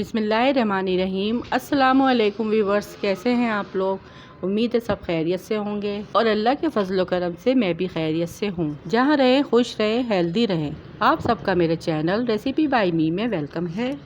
बिस्मिल्लाहिर्रहमानिर्रहीम। अस्सलामुअलैकुम व्यूवर्स, कैसे हैं आप लोग। उम्मीद है सब खैरियत से होंगे और अल्लाह के फजल करम से मैं भी खैरियत से हूँ। जहाँ रहें खुश रहें, हेल्दी रहें। आप सबका मेरे चैनल रेसिपी बाय मी में वेलकम है।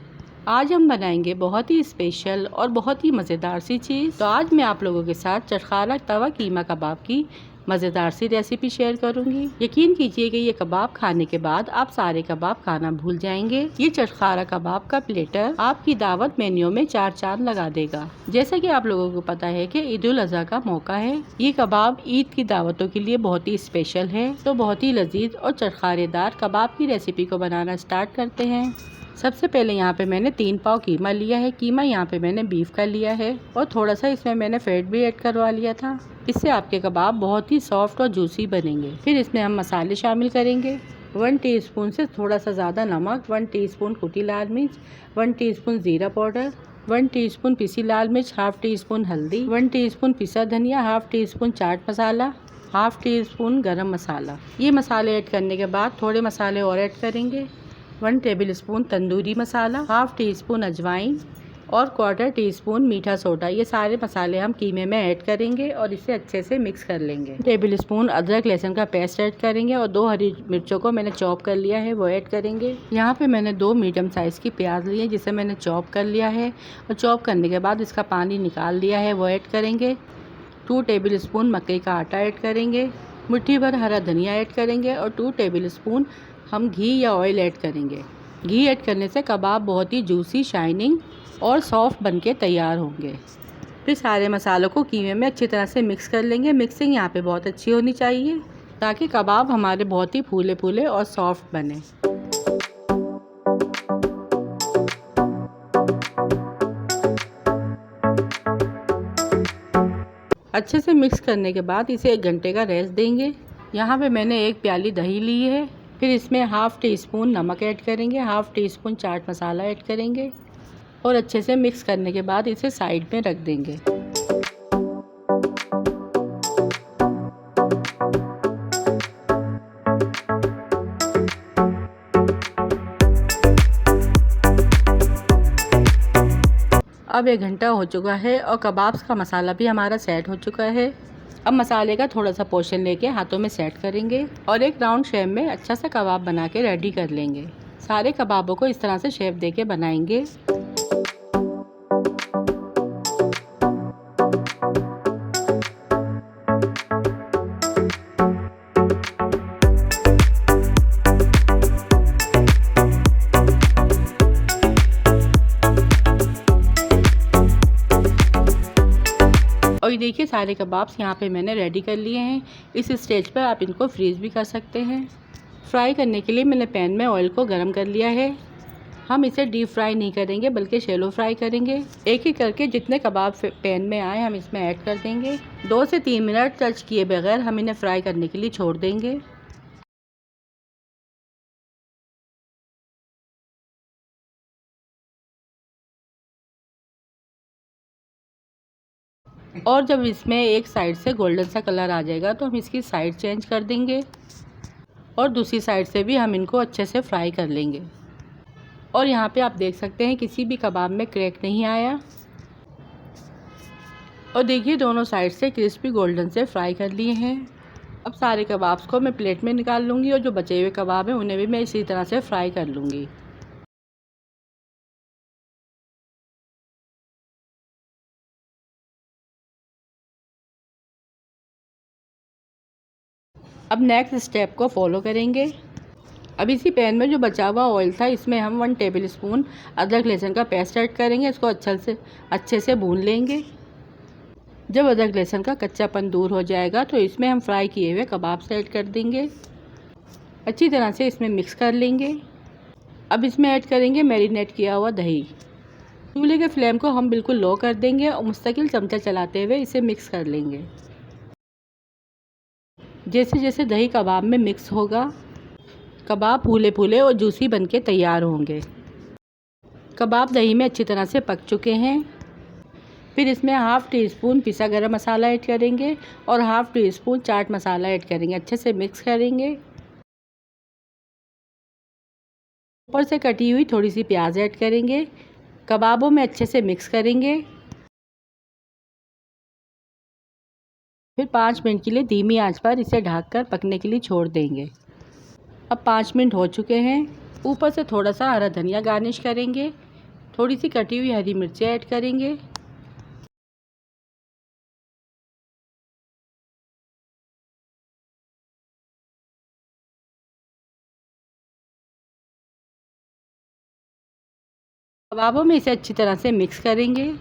आज हम बनाएंगे बहुत ही स्पेशल और बहुत ही मज़ेदार सी चीज़। तो आज मैं आप लोगों के साथ चटखारा तवा कीमा कबाब की मज़ेदार सी रेसिपी शेयर करूंगी। यकीन कीजिए कि ये कबाब खाने के बाद आप सारे कबाब खाना भूल जाएंगे। ये चटखारा कबाब का प्लेटर आपकी दावत मेन्यू में 4 चांद लगा देगा। जैसा कि आप लोगों को पता है कि ईद उल अज़हा का मौका है। ये कबाब ईद की दावतों के लिए बहुत ही स्पेशल है। तो बहुत ही लजीज और चटखारेदार कबाब की रेसिपी को बनाना स्टार्ट करते हैं। सबसे पहले यहाँ पे मैंने 3 पाव कीमा लिया है। कीमा यहाँ पे मैंने बीफ का लिया है और थोड़ा सा इसमें मैंने फैट भी ऐड करवा लिया था। इससे आपके कबाब बहुत ही सॉफ्ट और जूसी बनेंगे। फिर इसमें हम मसाले शामिल करेंगे। 1 टीस्पून से थोड़ा सा ज़्यादा नमक, 1 टीस्पून कुटी लाल मिर्च, 1 टीस्पून ज़ीरा पाउडर, 1 टीस्पून पिसी लाल मिर्च, हाफ टीस्पून हल्दी, 1 टीस्पून पिसा धनिया, half teaspoon chaat masala, half teaspoon गरम मसाला। ये मसाले ऐड करने के बाद थोड़े मसाले और ऐड करेंगे। 1 table spoon tandoori masala, half teaspoon अजवाइन और 1/4 टीस्पून मीठा सोडा। ये सारे मसाले हम कीमे में ऐड करेंगे और इसे अच्छे से मिक्स कर लेंगे। टेबल स्पून अदरक लहसुन का पेस्ट ऐड करेंगे और 2 हरी मिर्चों को मैंने चॉप कर लिया है, वो ऐड करेंगे। यहाँ पे मैंने 2 मीडियम साइज़ की प्याज ली है जिसे मैंने चॉप कर लिया है और चॉप करने के बाद इसका पानी निकाल दिया है, वो ऐड करेंगे। 2 टेबल स्पून मकई का आटा ऐड करेंगे। मुट्ठी भर हरा धनिया ऐड करेंगे और 2 टेबल स्पून हम घी या ऑयल ऐड करेंगे। घी ऐड करने से कबाब बहुत ही जूसी, शाइनिंग और सॉफ्ट बनके तैयार होंगे। फिर सारे मसालों को कीमे में अच्छी तरह से मिक्स कर लेंगे। मिक्सिंग यहाँ पे बहुत अच्छी होनी चाहिए ताकि कबाब हमारे बहुत ही फूले फूले और सॉफ्ट बने। अच्छे से मिक्स करने के बाद इसे 1 घंटे का रेस्ट देंगे। यहाँ पे मैंने 1 प्याली दही ली है। फिर इसमें हाफ टीस्पून नमक ऐड करेंगे, half teaspoon chaat masala add करेंगे और अच्छे से मिक्स करने के बाद इसे साइड में रख देंगे। अब 1 घंटा हो चुका है और कबाब्स का मसाला भी हमारा सेट हो चुका है। अब मसाले का थोड़ा सा पोर्शन लेके हाथों में सेट करेंगे और एक राउंड शेप में अच्छा सा कबाब बना के रेडी कर लेंगे। सारे कबाबों को इस तरह से शेप देके बनाएंगे। और ये देखिए सारे कबाब्स यहाँ पे मैंने रेडी कर लिए हैं। इस स्टेज पर आप इनको फ्रीज़ भी कर सकते हैं। फ्राई करने के लिए मैंने पैन में ऑयल को गर्म कर लिया है। हम इसे डीप फ्राई नहीं करेंगे बल्कि शैलो फ्राई करेंगे। एक एक करके जितने कबाब पैन में आए हम इसमें ऐड कर देंगे। 2 से 3 मिनट टच किए बगैर हम इन्हें फ्राई करने के लिए छोड़ देंगे। और जब इसमें एक साइड से गोल्डन सा कलर आ जाएगा तो हम इसकी साइड चेंज कर देंगे और दूसरी साइड से भी हम इनको अच्छे से फ्राई कर लेंगे। और यहाँ पे आप देख सकते हैं किसी भी कबाब में क्रैक नहीं आया। और देखिए दोनों साइड से क्रिस्पी गोल्डन से फ्राई कर लिए हैं। अब सारे कबाब्स को मैं प्लेट में निकाल लूँगी और जो बचे हुए कबाब हैं उन्हें भी मैं इसी तरह से फ्राई कर लूँगी। अब नेक्स्ट स्टेप को फॉलो करेंगे। अब इसी पैन में जो बचा हुआ ऑयल था इसमें हम 1 टेबल स्पून अदरक लहसुन का पेस्ट ऐड करेंगे। इसको अच्छे से भून लेंगे। जब अदरक लहसुन का कच्चापन दूर हो जाएगा तो इसमें हम फ्राई किए हुए कबाब ऐड कर देंगे। अच्छी तरह से इसमें मिक्स कर लेंगे। अब इसमें ऐड करेंगे मैरिनेट किया हुआ दही। चूल्हे के फ्लेम को हम बिल्कुल लो कर देंगे और मुस्तकिल चमचा चलाते हुए इसे मिक्स कर लेंगे। जैसे जैसे दही कबाब में मिक्स होगा कबाब फूले फूले और जूसी बनके तैयार होंगे। कबाब दही में अच्छी तरह से पक चुके हैं। फिर इसमें हाफ टी स्पून पिसा गरम मसाला ऐड करेंगे और half tea spoon chaat masala add करेंगे। अच्छे से मिक्स करेंगे। ऊपर से कटी हुई थोड़ी सी प्याज ऐड करेंगे कबाबों में अच्छे से मिक्स करेंगे। फिर 5 मिनट के लिए धीमी आंच पर इसे ढककर पकने के लिए छोड़ देंगे। अब 5 मिनट हो चुके हैं। ऊपर से थोड़ा सा हरा धनिया गार्निश करेंगे। थोड़ी सी कटी हुई हरी मिर्चें ऐड करेंगे। कबाबों में इसे अच्छी तरह से मिक्स करेंगे।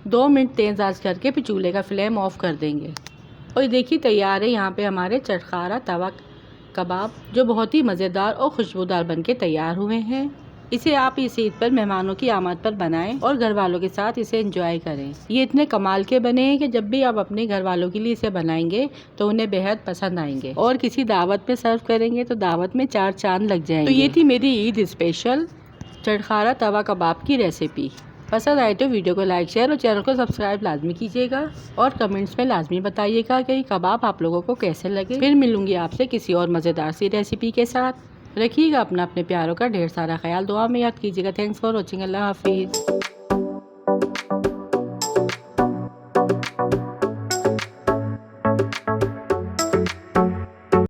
दो मिनट तेज़ आंच करके फिर चूल्हे का फ्लेम ऑफ कर देंगे। और देखिए तैयार है यहाँ पे हमारे चटखारा तवा कबाब, जो बहुत ही मज़ेदार और खुशबूदार बनके तैयार हुए हैं। इसे आप इस ईद पर मेहमानों की आमद पर बनाएं और घर वालों के साथ इसे एंजॉय करें। ये इतने कमाल के बने हैं कि जब भी आप अपने घर वालों के लिए इसे बनाएंगे तो उन्हें बेहद पसंद आएंगे और किसी दावत में सर्व करेंगे तो दावत में 4 चांद लग जाएंगे। तो ये थी मेरी ईद स्पेशल चटखारा तवा कबाब की रेसिपी। पसंद आए तो वीडियो को लाइक शेयर और चैनल को सब्सक्राइब लाजमी कीजिएगा और कमेंट्स में लाजमी बताइएगा कि कबाब आप लोगों को कैसे लगे। फिर मिलूंगी आपसे किसी और मज़ेदार सी रेसिपी के साथ। रखिएगा अपने प्यारों का ढेर सारा ख्याल। दुआ में याद कीजिएगा। Thanks for watching. अल्लाह हाफिज़।